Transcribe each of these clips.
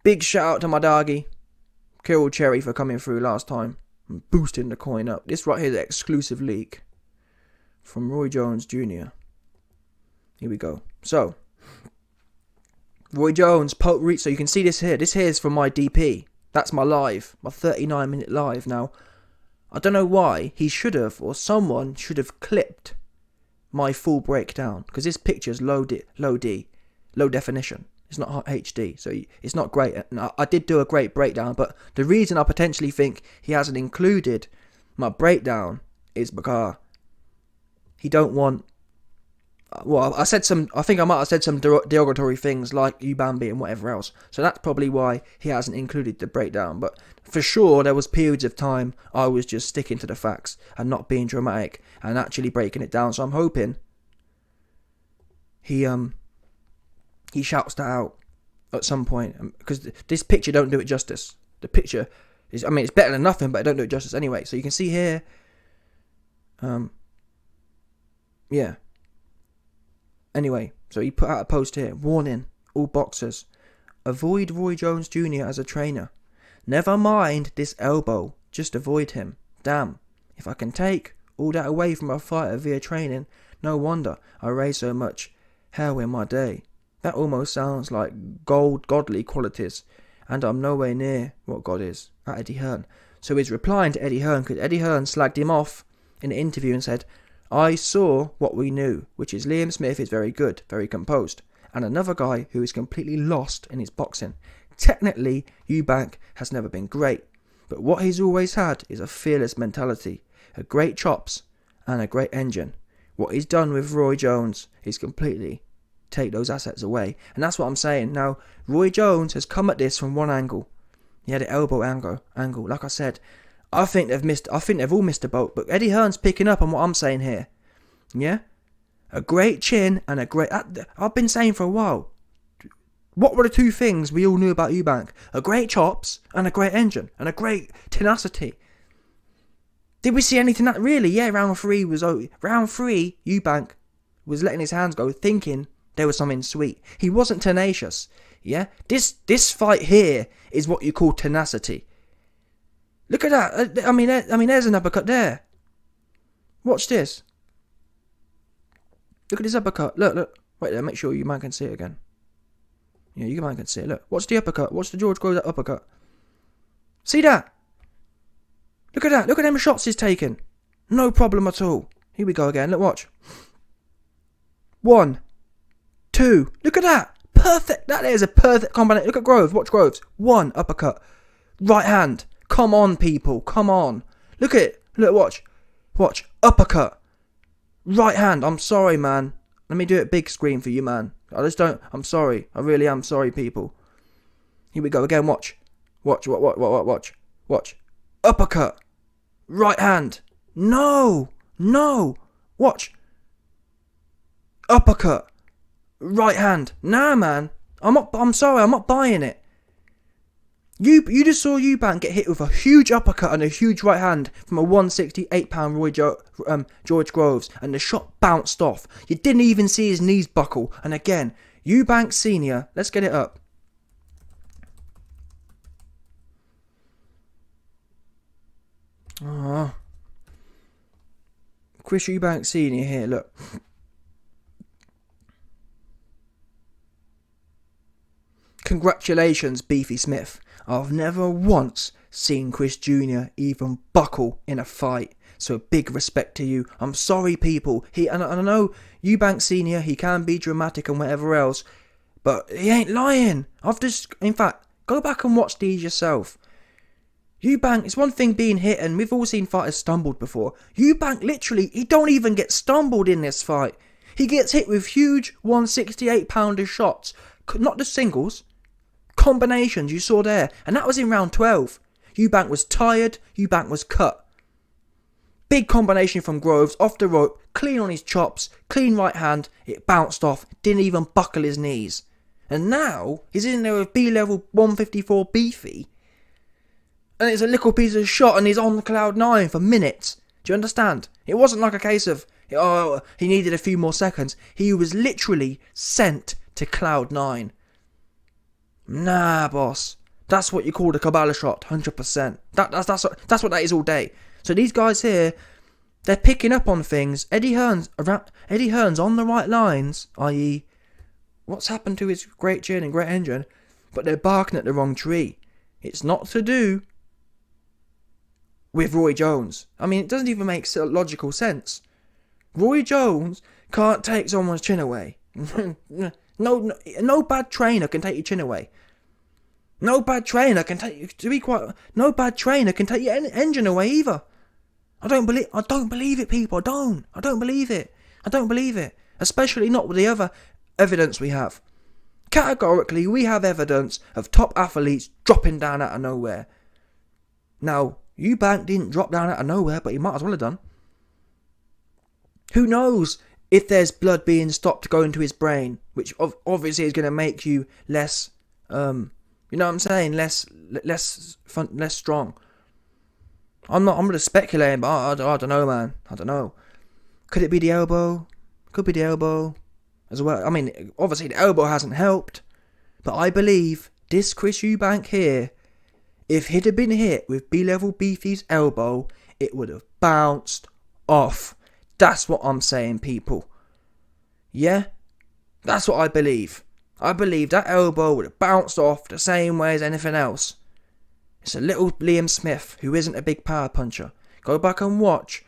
Big shout out to my doggy, Kirill Cherry, for coming through last time and boosting the coin up. This right here is the exclusive leak from Roy Jones Jr. Here we go. So, Roy Jones, so you can see this here. This here is from my DP. That's my live, my 39-minute live. Now, I don't know why he should have, or someone should have clipped my full breakdown, because this picture is low definition. It's not HD, so it's not great. And I did do a great breakdown, but the reason I potentially think he hasn't included my breakdown is because he don't want. Well, I think I might have said some derogatory things like Eubank and whatever else. So that's probably why he hasn't included the breakdown. But for sure, there was periods of time I was just sticking to the facts and not being dramatic and actually breaking it down. So I'm hoping he shouts that out at some point, because this picture don't do it justice. The picture is, I mean, it's better than nothing, but it don't do it justice anyway. So you can see here, yeah. Anyway, so he put out a post here. Warning, all boxers. Avoid Roy Jones Jr. as a trainer. Never mind this elbow. Just avoid him. Damn. If I can take all that away from a fighter via training, no wonder I raise so much hell in my day. That almost sounds like godly qualities, and I'm nowhere near what God is. At Eddie Hearn. So he's replying to Eddie Hearn, because Eddie Hearn slagged him off in an interview and said, I saw what we knew, which is Liam Smith is very good, very composed, and another guy who is completely lost in his boxing. Technically, Eubank has never been great, but what he's always had is a fearless mentality, a great chops, and a great engine. What he's done with Roy Jones is completely take those assets away, and that's what I'm saying. Now, Roy Jones has come at this from one angle. He had an elbow angle. Like I said, I think they've all missed a boat, but Eddie Hearn's picking up on what I'm saying here. Yeah? A great chin and a great... I've been saying for a while. What were the two things we all knew about Eubank? A great chops and a great engine and a great tenacity. Did we see anything that really? Yeah, round 3 was over. Round 3, Eubank was letting his hands go, thinking there was something sweet. He wasn't tenacious. Yeah? This fight here is what you call tenacity. Look at that. I mean, there's an uppercut there. Watch this. Look at this uppercut. Look. Wait there, make sure you man can see it again. Yeah, you man can see it. Look. Watch the uppercut. Watch the George Groves uppercut. See that? Look at that. Look at them shots he's taken. No problem at all. Here we go again. Look, watch. 1, 2. Look at that. Perfect. That is a perfect combination. Look at Groves. Watch Groves. 1 uppercut. Right hand. Come on, people. Come on. Look at it. Look, watch. Watch. Uppercut. Right hand. I'm sorry, man. Let me do it big screen for you, man. I just don't... I'm sorry. I really am sorry, people. Here we go again. Watch. Watch. Watch. Uppercut. Right hand. No. Watch. Uppercut. Right hand. Nah, man. I'm sorry. I'm not buying it. You just saw Eubank get hit with a huge uppercut and a huge right hand from a 168-pound George Groves, and the shot bounced off. You didn't even see his knees buckle. And again, Eubank Sr., let's get it up. Chris Eubank Sr. here, look. Congratulations, Beefy Smith. I've never once seen Chris Jr. even buckle in a fight. So big respect to you. I'm sorry, people. And I know Eubank Sr., he can be dramatic and whatever else, but he ain't lying. In fact, go back and watch these yourself. Eubank, it's one thing being hit, and we've all seen fighters stumbled before. Eubank, literally, he don't even get stumbled in this fight. He gets hit with huge 168-pounder shots. Not the singles. Combinations you saw there, and that was in round 12. Eubank was tired, Eubank was cut. Big combination from Groves, off the rope, clean on his chops, clean right hand, it bounced off, didn't even buckle his knees. And now, he's in there with B-level 154 Beefy, and it's a little piece of shot and he's on cloud 9 for minutes. Do you understand? It wasn't like a case of, he needed a few more seconds. He was literally sent to cloud 9. Nah, boss. That's what you call the Kabbalah shot, 100%. That's what that is all day. So these guys here, they're picking up on things. Eddie Hearn's on the right lines, i.e., what's happened to his great chin and great engine, but they're barking at the wrong tree. It's not to do with Roy Jones. I mean, it doesn't even make logical sense. Roy Jones can't take someone's chin away. No bad trainer can take your chin away. No bad trainer can take your engine away either. I don't believe it, people. I don't believe it. Especially not with the other evidence we have. Categorically, we have evidence of top athletes dropping down out of nowhere. Now, Eubank didn't drop down out of nowhere, but he might as well have done. Who knows if there's blood being stopped going to his brain, which obviously is going to make you less, you know what I'm saying, less strong. I'm just speculating, but I don't know, man. I don't know. Could it be the elbow? Could be the elbow as well. I mean, obviously the elbow hasn't helped, but I believe this Chris Eubank here, if he'd have been hit with B-level Beefy's elbow, it would have bounced off. That's what I'm saying, people. Yeah? That's what I believe. I believe that elbow would have bounced off the same way as anything else. It's a little Liam Smith who isn't a big power puncher. Go back and watch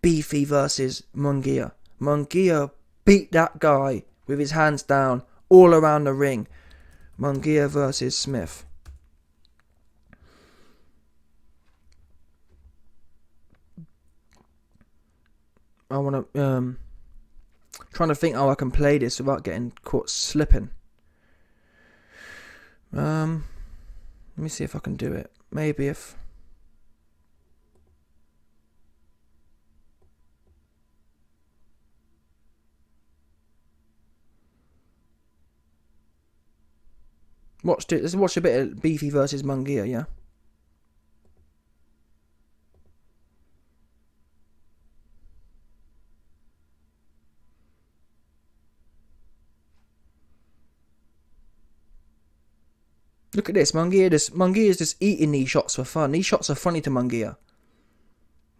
Beefy versus Munguia. Munguia beat that guy with his hands down all around the ring. Munguia versus Smith. I want to trying to think how I can play this without getting caught slipping. Let me see if I can do it. Maybe if... Let's watch a bit of Beefy versus Munguia, yeah? Look at this, Munguia's just eating these shots for fun. These shots are funny to Munguia.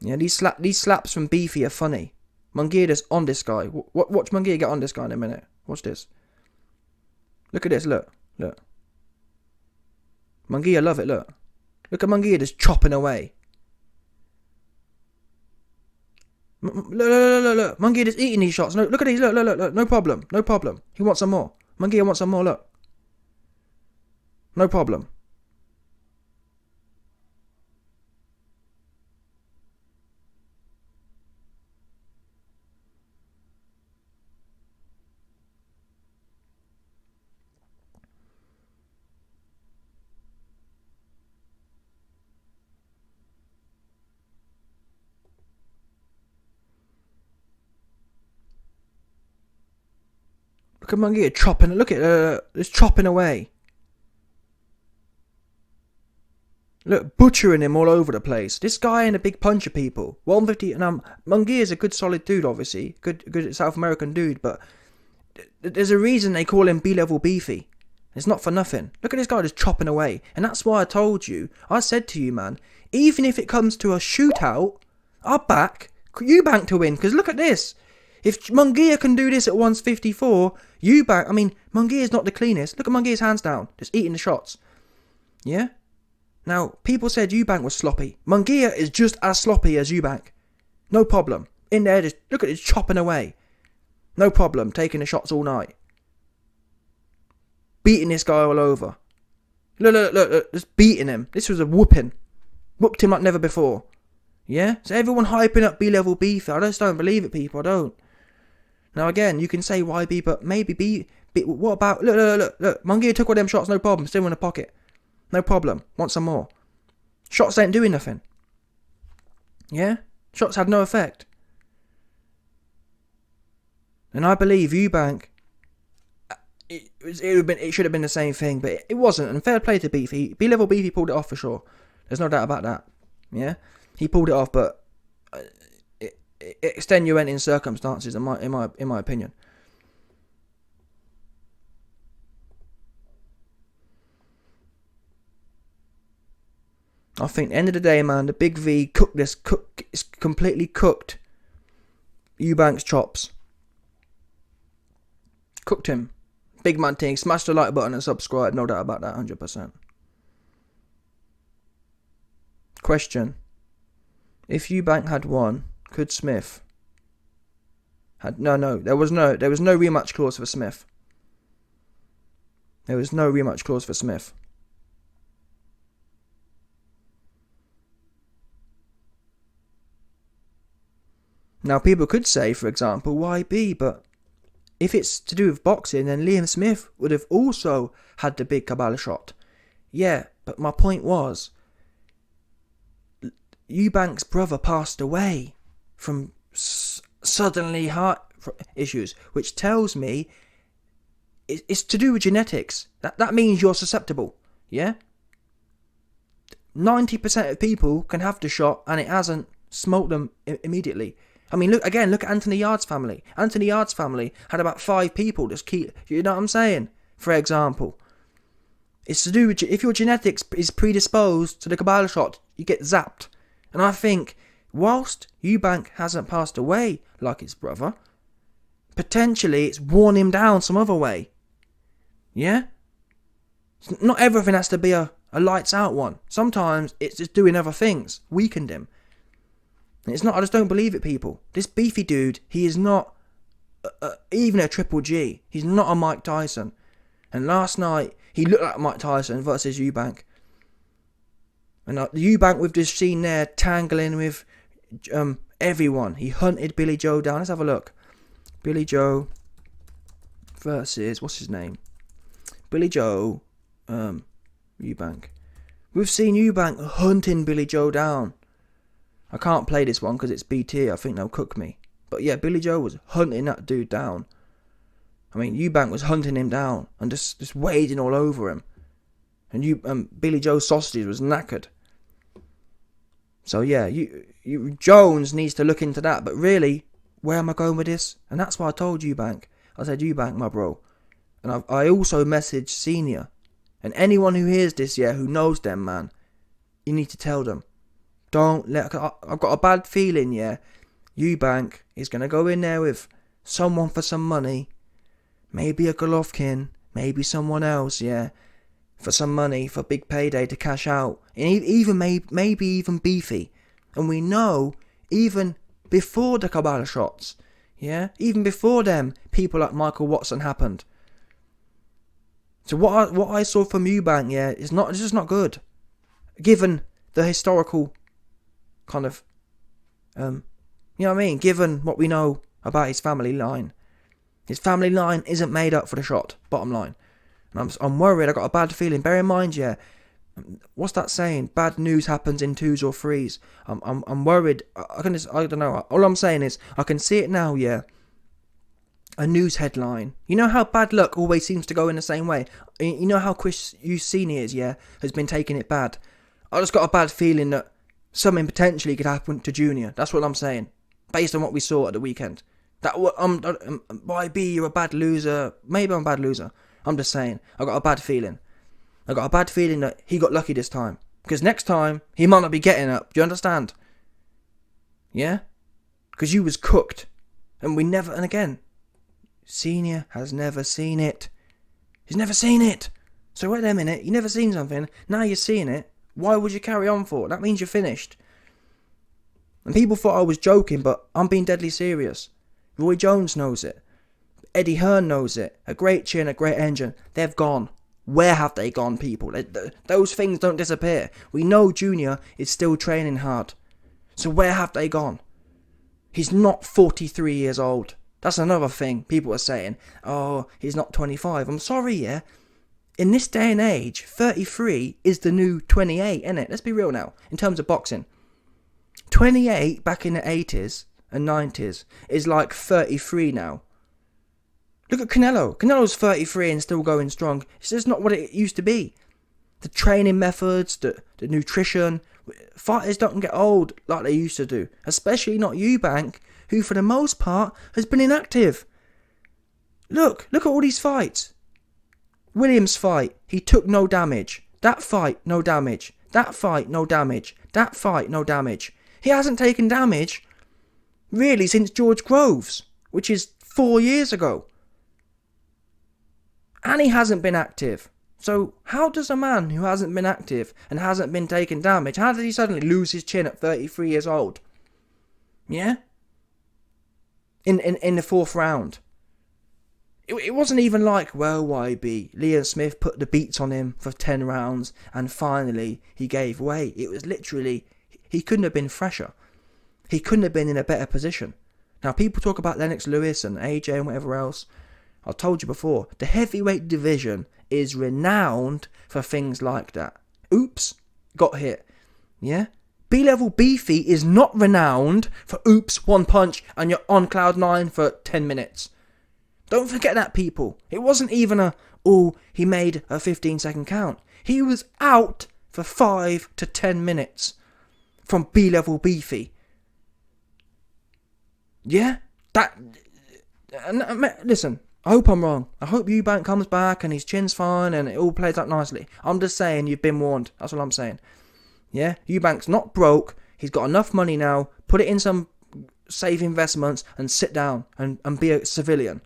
Yeah, these slaps from Beefy are funny. Munguia just on this guy. Watch Munguia get on this guy in a minute. Watch this. Look at this, look. Munguia love it, look. Look at Munguia just chopping away. Look. Munguia just eating these shots. No, look at these, look. No problem. He wants some more. Munguia wants some more, look. No problem. Look at Munguia chopping. Look at it's chopping away. Look, butchering him all over the place. This guy ain't a big puncher, people. 150, and Munguia's a good solid dude, obviously. Good South American dude, but there's a reason they call him B-level Beefy. It's not for nothing. Look at this guy just chopping away. And that's why I said to you, man, even if it comes to a shootout, I'll back Eubank to win. Because look at this. If Munguia can do this at 154, Munguia's not the cleanest. Look at Munguia's hands down, just eating the shots. Yeah? Now, people said Eubank was sloppy. Munguia is just as sloppy as Eubank. No problem. In there, just look at it chopping away. No problem, taking the shots all night. Beating this guy all over. Look, just beating him. This was a whooping. Whooped him like never before. Yeah? So everyone hyping up B-level Beef. I just don't believe it, people. I don't. Now again, you can say why B, but maybe B. What about... Look. Munguia took all them shots, no problem. Still in the pocket. No problem. Want some more. Shots ain't doing nothing. Yeah? Shots had no effect. And I believe Eubank, it should have been the same thing, but it wasn't. And fair play to Beefy. B-level Beefy pulled it off for sure. There's no doubt about that. Yeah? He pulled it off, but extenuating circumstances, in my opinion. I think at the end of the day, man, the Big V is completely cooked Eubank's chops. Cooked him. Big man thing. Smash the like button and subscribe. No doubt about that, 100%. Question. If Eubank had won, could Smith... There was no rematch clause for Smith. There was no rematch clause for Smith. Now, people could say, for example, why B? But if it's to do with boxing, then Liam Smith would have also had the big Kabbalah shot. Yeah, but my point was, Eubank's brother passed away from suddenly heart issues, which tells me it's to do with genetics. That means you're susceptible, yeah? 90% of people can have the shot and it hasn't smoked them immediately. I mean, look at Anthony Yard's family. Anthony Yard's family had about 5 people just keep... You know what I'm saying? For example. It's to do with... If your genetics is predisposed to the Kabbalah shot, you get zapped. And I think, whilst Eubank hasn't passed away like his brother, potentially it's worn him down some other way. Yeah? Not everything has to be a lights out one. Sometimes it's just doing other things. Weakened him. It's not, I just don't believe it, people. This beefy dude, he is not even a Triple G. He's not a Mike Tyson. And last night, he looked like Mike Tyson versus Eubank. And Eubank, we've just seen there tangling with everyone. He hunted Billy Joe down. Let's have a look. Billy Joe versus, what's his name? Billy Joe, Eubank. We've seen Eubank hunting Billy Joe down. I can't play this one because it's BT. I think they'll cook me. But yeah, Billy Joe was hunting that dude down. I mean, Eubank was hunting him down and just wading all over him. And Billy Joe's sausage was knackered. So yeah, Jones needs to look into that. But really, where am I going with this? And that's why I told Eubank. I said, Eubank, my bro. And I also messaged Senior. And anyone who hears this, yeah, who knows them, man, you need to tell them. Don't let... I've got a bad feeling, yeah. Eubank is going to go in there with someone for some money. Maybe a Golovkin. Maybe someone else, yeah. For some money, for big payday to cash out. And even maybe even Beefy. And we know, even before the Kabbalah shots, yeah, even before them, people like Michael Watson happened. So what I saw from Eubank, yeah, it's just not good. Given the historical kind of, you know what I mean? Given what we know about his family line. His family line isn't made up for the shot, bottom line. And I'm worried, I got a bad feeling. Bear in mind, yeah, what's that saying? Bad news happens in 2s or 3s. I'm worried. I don't know. All I'm saying is, I can see it now, yeah. A news headline. You know how bad luck always seems to go in the same way? You know how Chris Hughes Senior's, yeah, has been taking it bad? I just got a bad feeling that something potentially could happen to Junior. That's what I'm saying. Based on what we saw at the weekend. YB, you're a bad loser. Maybe I'm a bad loser. I'm just saying. I got a bad feeling. I got a bad feeling that he got lucky this time. Because next time, he might not be getting up. Do you understand? Yeah? Because you was cooked. And we never... And again, Senior has never seen it. He's never seen it. So wait a minute. You never seen something. Now you're seeing it. Why would you carry on for? That means you're finished. And people thought I was joking, but I'm being deadly serious. Roy Jones knows it. Eddie Hearn knows it. A great chin, a great engine. They've gone. Where have they gone, people? Those things don't disappear. We know Junior is still training hard. So where have they gone? He's not 43 years old. That's another thing people are saying. Oh, he's not 25. I'm sorry, yeah. In this day and age, 33 is the new 28, isn't it? Let's be real now, in terms of boxing. 28 back in the 80s and 90s is like 33 now. Look at Canelo. Canelo's 33 and still going strong. It's just not what it used to be. The training methods, the nutrition. Fighters don't get old like they used to do. Especially not Eubank, who for the most part has been inactive. Look at all these fights. Williams' fight, he took no damage. That fight, no damage. That fight, no damage. That fight, no damage. He hasn't taken damage, really, since George Groves, which is 4 years ago. And he hasn't been active. So how does a man who hasn't been active and hasn't been taking damage, how did he suddenly lose his chin at 33 years old? Yeah? In the 4th round. It wasn't even like, well, YB, Liam Smith put the beats on him for 10 rounds and finally he gave way. It was literally, he couldn't have been fresher. He couldn't have been in a better position. Now, people talk about Lennox Lewis and AJ and whatever else. I told you before, the heavyweight division is renowned for things like that. Oops, got hit. Yeah? B-level beefy is not renowned for oops, one punch, and you're on cloud 9 for 10 minutes. Don't forget that, people. It wasn't even he made a 15-second count. He was out for 5 to 10 minutes from B-level beefy. Yeah? Listen, I hope I'm wrong. I hope Eubank comes back and his chin's fine and it all plays out nicely. I'm just saying you've been warned. That's what I'm saying. Yeah? Eubank's not broke. He's got enough money now. Put it in some safe investments and sit down and be a civilian.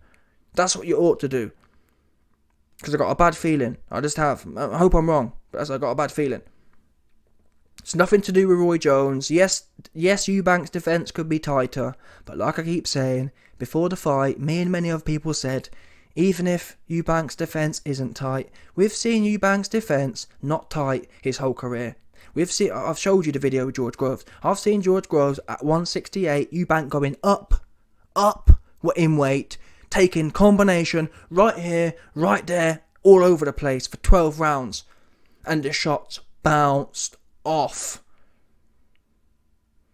That's what you ought to do. Because I got a bad feeling. I just have. I hope I'm wrong. But I got a bad feeling. It's nothing to do with Roy Jones. Yes, Eubank's defence could be tighter. But like I keep saying, before the fight, me and many other people said, even if Eubank's defence isn't tight, we've seen Eubank's defence not tight his whole career. I've showed you the video with George Groves. I've seen George Groves at 168, Eubank going up in weight, taking combination right here, right there, all over the place for 12 rounds. And the shots bounced off.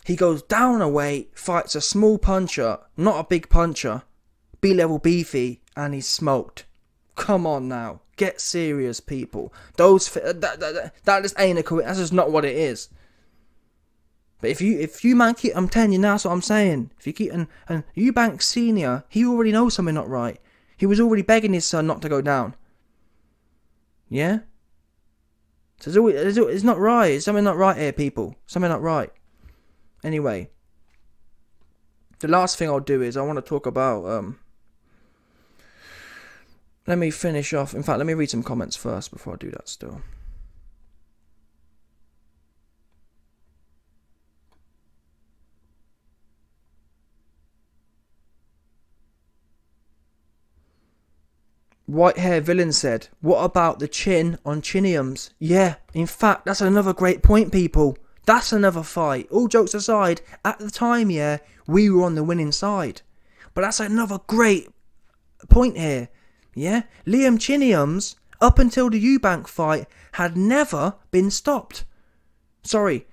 He goes down a weight, fights a small puncher, not a big puncher, B-level beefy, and he's smoked. Come on now. Get serious, people. That just ain't a coincidence. That's just not what it is. But if you man keep, I'm telling you now, that's what I'm saying. If you keep, and Eubank Senior, he already knows something not right. He was already begging his son not to go down. Yeah? So it's not right. It's something not right here, people. Something not right. Anyway, the last thing I'll do is I want to talk about. Let me finish off. In fact, let me read some comments first before I do that. Still. White Hair Villain said, what about the chin on Chiniums? Yeah, in fact, that's another great point, people. That's another fight. All jokes aside, at the time, yeah, we were on the winning side. But that's another great point here. Yeah, Liam Chiniums, up until the Eubank fight, had never been stopped. He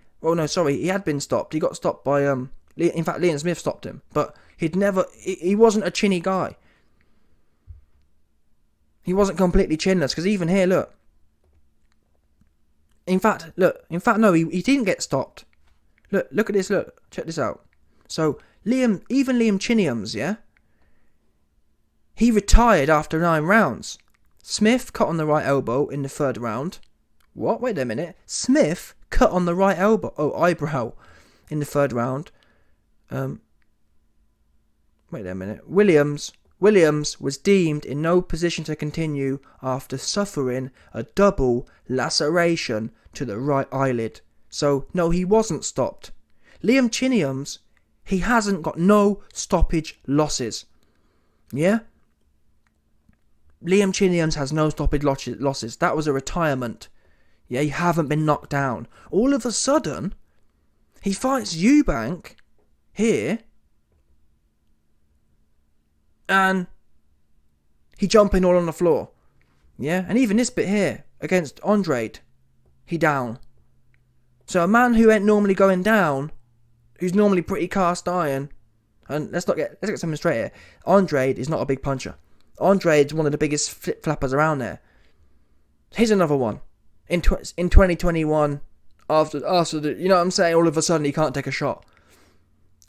had been stopped. He got stopped by, in fact, Liam Smith stopped him. But he wasn't a chinny guy. He wasn't completely chinless, because even here, look. In fact, no, he didn't get stopped. Look at this, look. Check this out. So, Liam Chiniums, yeah? He retired after 9 rounds. Smith cut on the right elbow in the 3rd round. What? Wait a minute. Smith cut on the right eyebrow in the 3rd round. Wait a minute. Williams was deemed in no position to continue after suffering a double laceration to the right eyelid. So, no, he wasn't stopped. Liam Chiniums, he hasn't got no stoppage losses. Yeah? Liam Chiniums has no stoppage losses. That was a retirement. Yeah, you haven't been knocked down. All of a sudden, he fights Eubank here, and he jumping all on the floor. Yeah, and even this bit here against Andrade, he down. So a man who ain't normally going down, who's normally pretty cast iron, and let's get something straight here. Andrade is not a big puncher. Andrade's one of the biggest flip flappers around there. Here's another one. In 2021, after the, you know what I'm saying, all of a sudden he can't take a shot.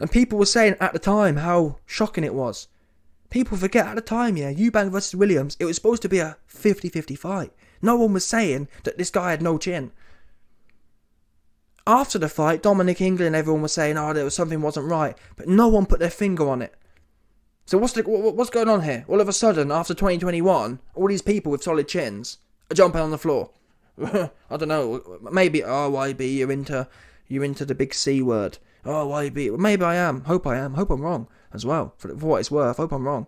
And people were saying at the time how shocking it was. People forget at the time, yeah, Eubank versus Williams, it was supposed to be a 50-50 fight. No one was saying that this guy had no chin. After the fight, Dominic England and everyone was saying, there was something wasn't right, but no one put their finger on it. So what's going on here? All of a sudden, after 2021, all these people with solid chins are jumping on the floor. I don't know. Maybe YB, you're into the big C word. YB. Maybe I am. Hope I am. Hope I'm wrong as well. For what it's worth, hope I'm wrong.